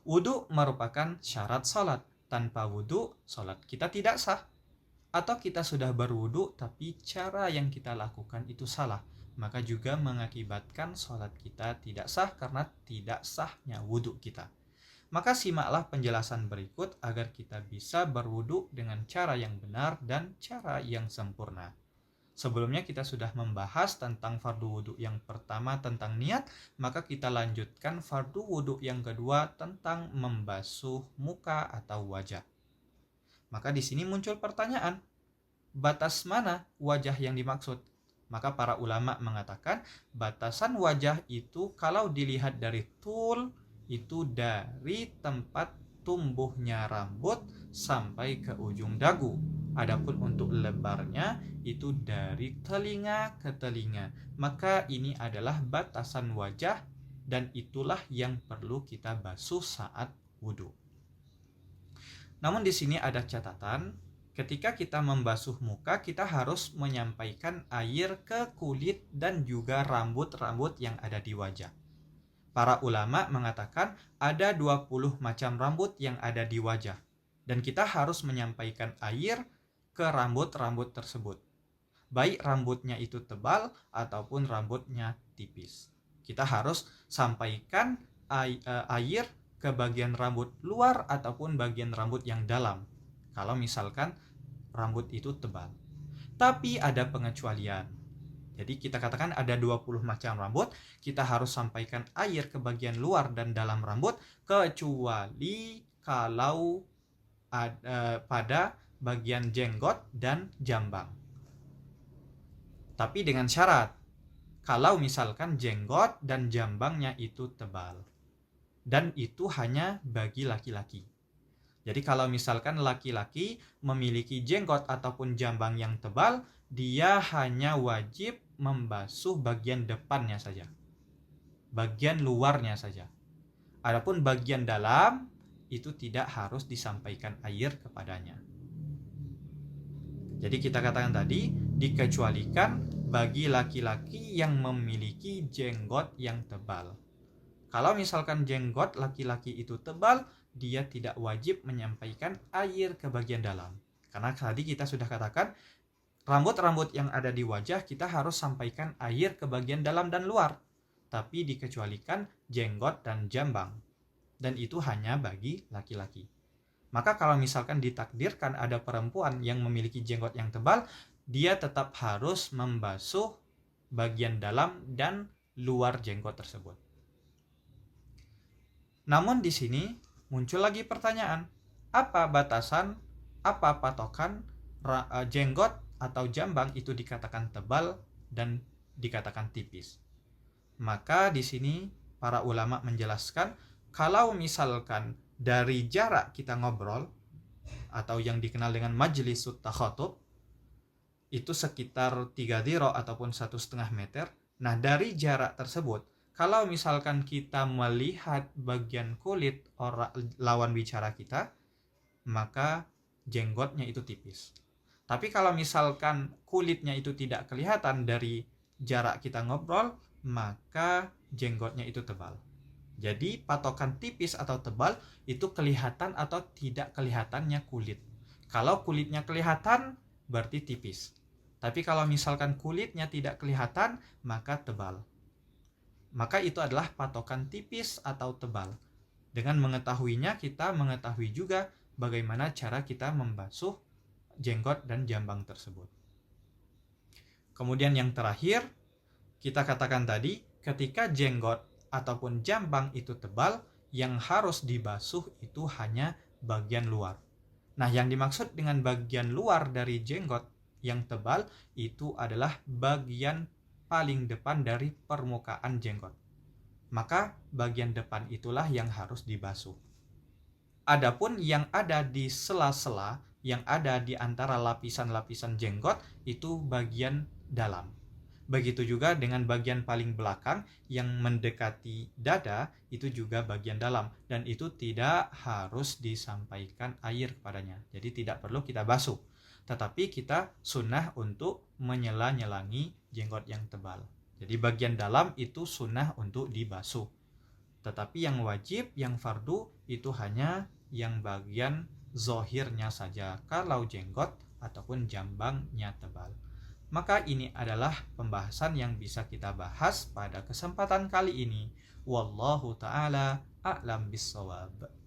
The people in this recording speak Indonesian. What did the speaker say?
Wudu merupakan syarat salat. Tanpa wudu, salat kita tidak sah. Atau kita sudah berwudu tapi cara yang kita lakukan itu salah, maka juga mengakibatkan salat kita tidak sah karena tidak sahnya wudu kita. Maka simaklah penjelasan berikut agar kita bisa berwudu dengan cara yang benar dan cara yang sempurna. Sebelumnya kita sudah membahas tentang fardu wudu yang pertama tentang niat, maka kita lanjutkan fardu wudu yang kedua tentang membasuh muka atau wajah. Maka di sini muncul pertanyaan, batas mana wajah yang dimaksud? Maka para ulama mengatakan batasan wajah itu kalau dilihat dari tul itu dari tempat tumbuhnya rambut sampai ke ujung dagu. Adapun untuk lebarnya itu dari telinga ke telinga. Maka ini adalah batasan wajah dan itulah yang perlu kita basuh saat wudhu. Namun di sini ada catatan, ketika kita membasuh muka, kita harus menyampaikan air ke kulit dan juga rambut-rambut yang ada di wajah. Para ulama mengatakan ada 20 macam rambut yang ada di wajah. Dan kita harus menyampaikan air ke rambut-rambut tersebut. Baik rambutnya itu tebal ataupun rambutnya tipis. Kita harus sampaikan air ke bagian rambut luar ataupun bagian rambut yang dalam. Kalau misalkan rambut itu tebal. Tapi ada pengecualian. Jadi kita katakan ada 20 macam rambut, kita harus sampaikan air ke bagian luar dan dalam rambut kecuali kalau pada bagian jenggot dan jambang. Tapi dengan syarat, kalau misalkan jenggot dan jambangnya itu tebal. Dan itu hanya bagi laki-laki. Jadi kalau misalkan laki-laki memiliki jenggot ataupun jambang yang tebal, dia hanya wajib membasuh bagian depannya saja. Bagian luarnya saja. Adapun bagian dalam, itu tidak harus disampaikan air kepadanya. Jadi kita katakan tadi, dikecualikan bagi laki-laki yang memiliki jenggot yang tebal. Kalau misalkan jenggot laki-laki itu tebal, dia tidak wajib menyampaikan air ke bagian dalam. Karena tadi kita sudah katakan, rambut-rambut yang ada di wajah kita harus sampaikan air ke bagian dalam dan luar. Tapi dikecualikan jenggot dan jambang. Dan itu hanya bagi laki-laki. Maka kalau misalkan ditakdirkan ada perempuan yang memiliki jenggot yang tebal, dia tetap harus membasuh bagian dalam dan luar jenggot tersebut. Namun di sini muncul lagi pertanyaan, apa batasan, apa patokan jenggot atau jambang itu dikatakan tebal dan dikatakan tipis? Maka di sini para ulama menjelaskan, kalau misalkan dari jarak kita ngobrol atau yang dikenal dengan majlisut takhatub itu sekitar 3 dhira ataupun 1,5 meter. Nah, dari jarak tersebut, kalau misalkan kita melihat bagian kulit orang lawan bicara kita, maka jenggotnya itu tipis. Tapi kalau misalkan kulitnya itu tidak kelihatan dari jarak kita ngobrol, maka jenggotnya itu tebal. Jadi patokan tipis atau tebal itu kelihatan atau tidak kelihatannya kulit. Kalau kulitnya kelihatan, berarti tipis. Tapi kalau misalkan kulitnya tidak kelihatan, maka tebal. Maka itu adalah patokan tipis atau tebal. Dengan mengetahuinya, kita mengetahui juga bagaimana cara kita membasuh jenggot dan jambang tersebut. Kemudian yang terakhir, kita katakan tadi, ketika jenggot ataupun jambang itu tebal, yang harus dibasuh itu hanya bagian luar. Nah, yang dimaksud dengan bagian luar dari jenggot yang tebal itu adalah bagian paling depan dari permukaan jenggot. Maka bagian depan itulah yang harus dibasuh. Adapun yang ada di sela-sela, yang ada di antara lapisan-lapisan jenggot itu bagian dalam. Begitu juga dengan bagian paling belakang yang mendekati dada itu juga bagian dalam. Dan itu tidak harus disampaikan air kepadanya. Jadi tidak perlu kita basuh. Tetapi kita sunnah untuk menyela-nyelangi jenggot yang tebal. Jadi bagian dalam itu sunnah untuk dibasuh. Tetapi yang wajib, yang fardu itu hanya yang bagian zohirnya saja, kalau jenggot ataupun jambangnya tebal. Maka ini adalah pembahasan yang bisa kita bahas pada kesempatan kali ini. Wallahu ta'ala a'lam bissawab.